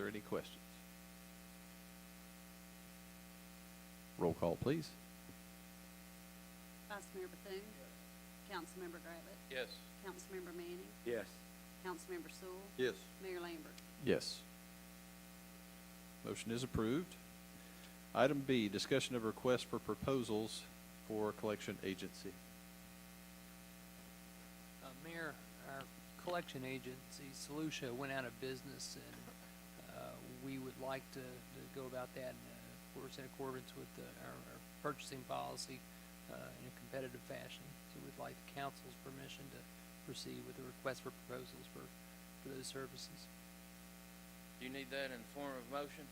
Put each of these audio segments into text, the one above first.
there any questions? Roll call, please. Vice-Member Thune? Councilmember Graylet? Yes. Councilmember Manning? Yes. Councilmember Sewell? Yes. Mayor Lambert? Yes. Motion is approved. Item B, discussion of request for proposals for collection agency. Mayor, our collection agency, Solutia, went out of business, and we would like to go about that, of course, in accordance with our purchasing policy in a competitive fashion. So we'd like the council's permission to proceed with the request for proposals for those services. Do you need that in the form of motion?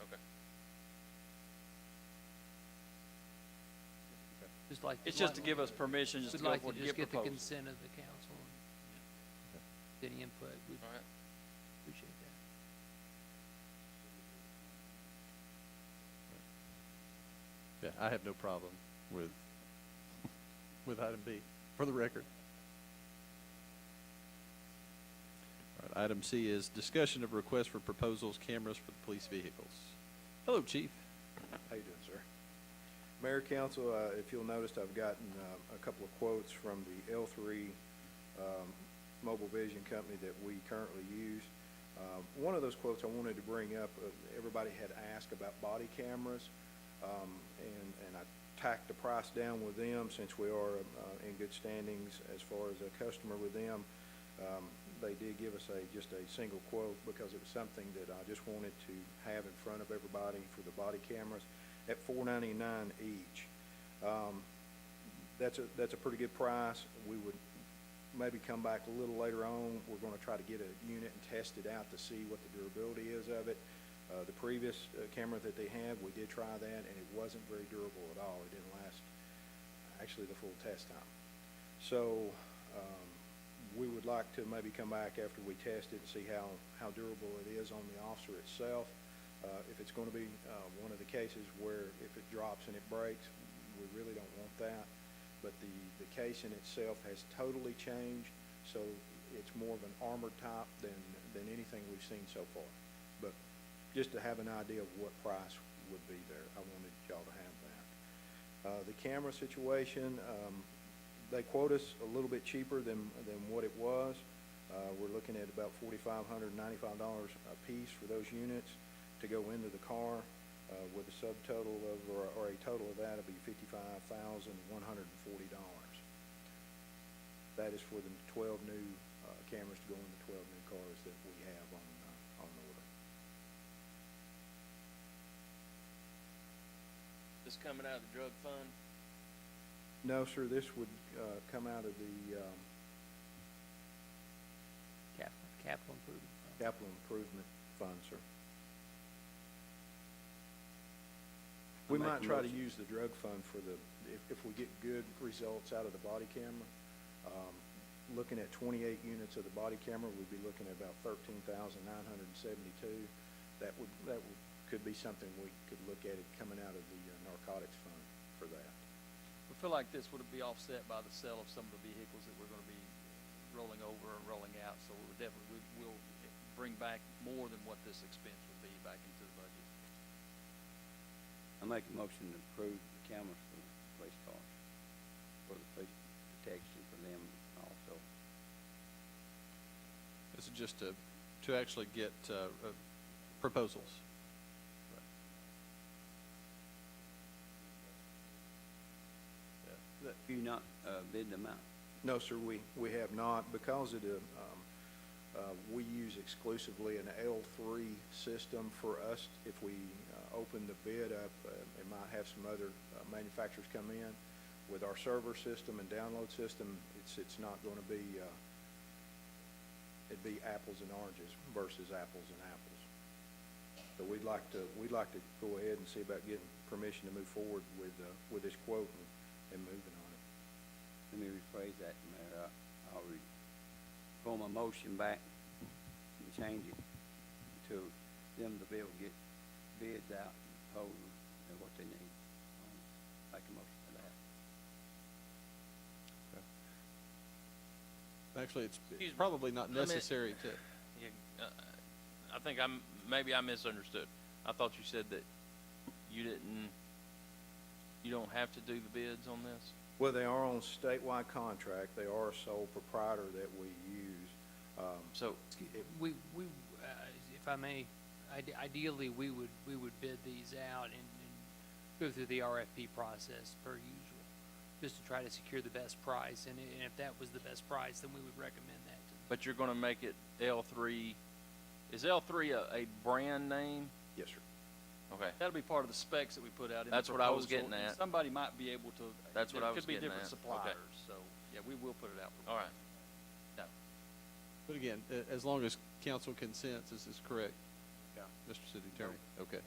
Okay. Just like It's just to give us permission, just to we'd go like for to to just get get the proposals. consent of the council and any input. We'd All right. appreciate that. Yeah, I have no problem with item B, for the record. All right, item C is discussion of request for proposals, cameras for the police vehicles. Hello, Chief. How you doing, sir? Mayor, Council, if you'll notice, I've gotten a couple of quotes from the L3 Mobile Vision company that we currently use. One of those quotes I wanted to bring up, everybody had asked about body cameras, and I tacked the price down with them since we are in good standings as far as a customer with them. They did give us just a single quote because it was something that I just wanted to have in front of everybody for the body cameras at $4.99 each. That's a pretty good price. We would maybe come back a little later on. We're going to try to get a unit and test it out to see what the durability is of it. The previous camera that they had, we did try that, and it wasn't very durable at all. It didn't last actually the full test time. So we would like to maybe come back after we test it and see how durable it is on the officer itself. If it's going to be one of the cases where if it drops and it breaks, we really don't want that. But the casing itself has totally changed, so it's more of an armored type than anything we've seen so far. But just to have an idea of what price would be there, I wanted y'all to have that. The camera situation, they quote us a little bit cheaper than what it was. We're looking at about $4,595 a piece for those units to go into the car. With a subtotal of, or a total of that, it'll be $55,140. That is for the 12 new cameras to go in the 12 new cars that we have on order. This coming out of the drug fund? No, sir, this would come out of the Capital improvement fund. capital improvement fund, sir. We I'll make might a try to motion. use the drug fund for if we get good results out of the body camera. Looking at 28 units of the body camera, we'd be looking at about $13,972. That could be something we could look at it coming out of the narcotics fund for that. We feel like this would be offset by the sale of some of the vehicles that we're going to be rolling over and rolling out, so we'll bring back more than what this expense would be back into the budget. I make a motion to approve the cameras for the police cars, for the police protection for them also. This is just to actually get proposals. Yeah. You not bid them out? No, sir, we have not. Because of the, we use exclusively an L3 system for us. If we open the bid up, it might have some other manufacturers come in. With our server system and download system, it's not going to be, it'd be apples and oranges versus apples and apples. So we'd like to go ahead and see about getting permission to move forward with this quote and moving on it. Let me rephrase that, Mayor. I'll pull my motion back and change it to them to be able to get bids out and proposals and what they need. Make a motion for that. Actually, it's Excuse me. probably not Let me- necessary to. I think maybe I misunderstood. I thought you said that you don't have to do the bids on this? Well, they are on statewide contract. They are a sole proprietor that we use. So, If I may, ideally, we would bid these out and go through the RFP process per usual, just to try to secure the best price, and if that was the best price, then we would recommend that to them. but you're gonna make it L3, is L3 a brand name? Yes, sir. Okay, That'll be part of the specs that we put out in the That's what I was proposal, getting and at. somebody might be able to. That's what I was Could be getting different at. Okay. suppliers, so, yeah, we will put it out. all right. No. But again, as long as council consents, this is correct, Yeah. Mr. City Attorney? Okay.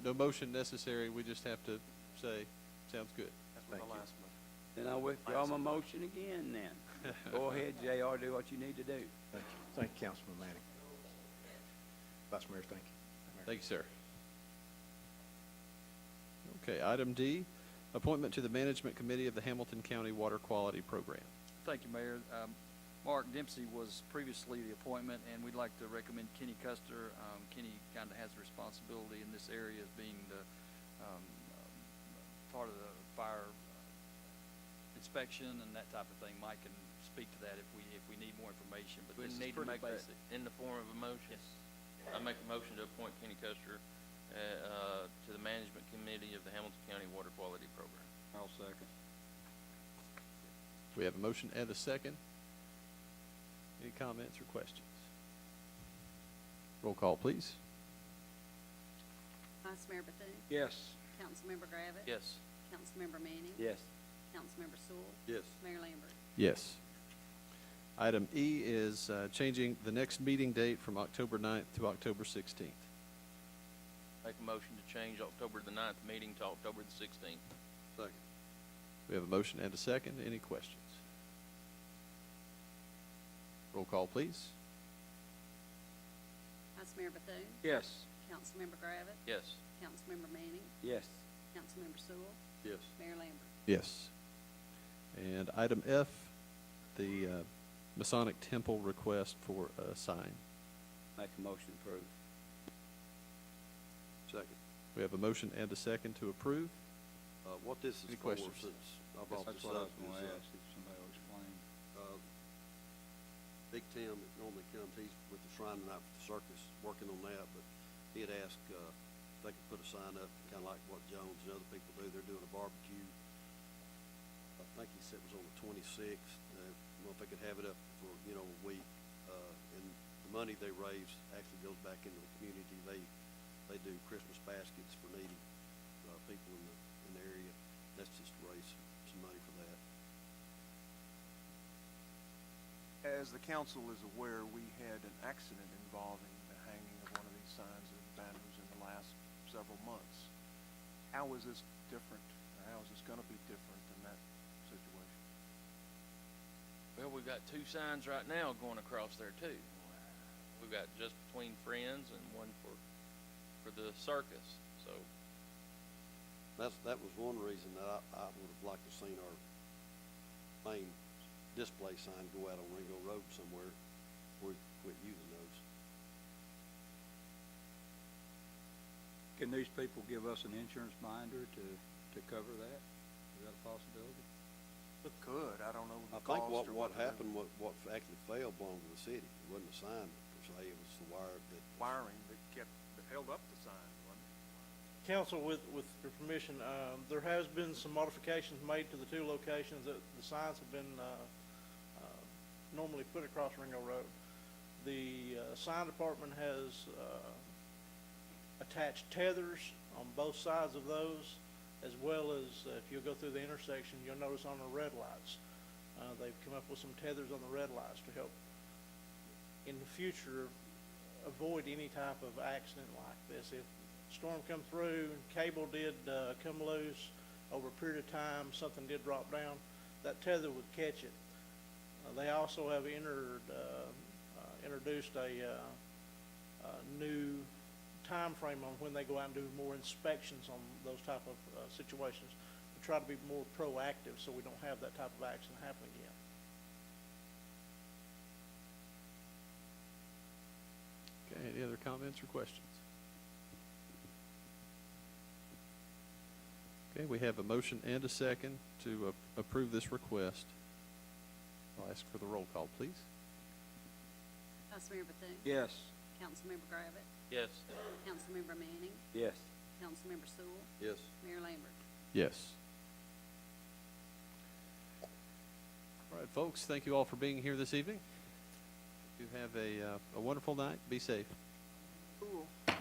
No motion necessary, we just have to say, sounds good. Thank you. Then I withdraw my motion again then. Go ahead, JR, do what you need to do. Thank you. Thank you, Councilman Manning. Vice Mayor, thank you. Thank you, sir. Okay, item D, appointment to the Management Committee of the Hamilton County Water Quality Program. Thank you, Mayor. Mark Dempsey was previously the appointment, and we'd like to recommend Kenny Custer. Kenny kind of has the responsibility in this area as being the part of the fire inspection and that type of thing. Mike can speak to that if we need more information, but We this is need to pretty make that basic. in the form of a motion? Yes. I make a motion to appoint Kenny Custer, to the Management Committee of the Hamilton County Water Quality Program. I'll second. We have a motion and a second. Any comments or questions? Roll call, please. Vice Mayor Bethune, Yes. Councilmember Gravitt. Yes. Councilmember Manning. Yes. Councilmember Sewell. Yes. Mayor Lambert. Yes. Item E is changing the next meeting date from October 9th to October 16th. Make a motion to change October the 9th meeting to October the 16th. Second. We have a motion and a second. Any questions? Roll call, please. Vice Mayor Bethune, Yes. Councilmember Gravitt. Yes. Councilmember Manning. Yes. Councilmember Sewell. Yes. Mayor Lambert. Yes. And item F, the Masonic Temple request for a sign. Make a motion approved. Second. We have a motion and a second to approve. What this is Any for, questions? since I brought this up, is, if somebody will explain. Big Tim that normally comes, he's with the Shrine tonight for the circus, working on that, but he had asked, if they could put a sign up, kinda like what Jones and other people do, they're doing a barbecue. I think he said it was on the 26th, well, if they could have it up for, a week, and the money they raise actually goes back into the community. They do Christmas baskets for needy, people in the area. That's just to raise some money for that. As the council is aware, we had an accident involving the hanging of one of these signs and banners in the last several months. How is this different, or how is this gonna be different than that situation? Well, we've got two signs right now going across there too. We've got just between friends and one for the circus, so. That was one reason that I would have liked to seen our main display sign go out on Ringo Road somewhere. We quit using those. Can these people give us an insurance binder to cover that? Is that a possibility? It could, I don't know I the think cost or what whether they're happened, what actually failed belonged to the city. It wasn't a sign per se, it was the wire that. wiring that held up the sign, wasn't it? Council, with your permission, there has been some modifications made to the two locations that the signs have been normally put across Ringo Road. The sign department has attached tethers on both sides of those, as well as if you'll go through the intersection, you'll notice on the red lights. They've come up with some tethers on the red lights to help in the future avoid any type of accident like this. If storm come through, cable did come loose over a period of time, something did drop down, that tether would catch it. They also have introduced a new time frame on when they go out and do more inspections on those type of situations to try to be more proactive so we don't have that type of accident happen again. comments or questions? Okay, we have a motion and a second to approve this request. I'll ask for the roll call, please. Councilmember Bethune? Yes. Councilmember Gravitt? Yes. Councilmember Manning? Yes. Councilmember Sewell? Yes. Mayor Lambert? Yes. All right, folks, thank you all for being here this evening. You have a wonderful night. Be safe. Cool. Hey,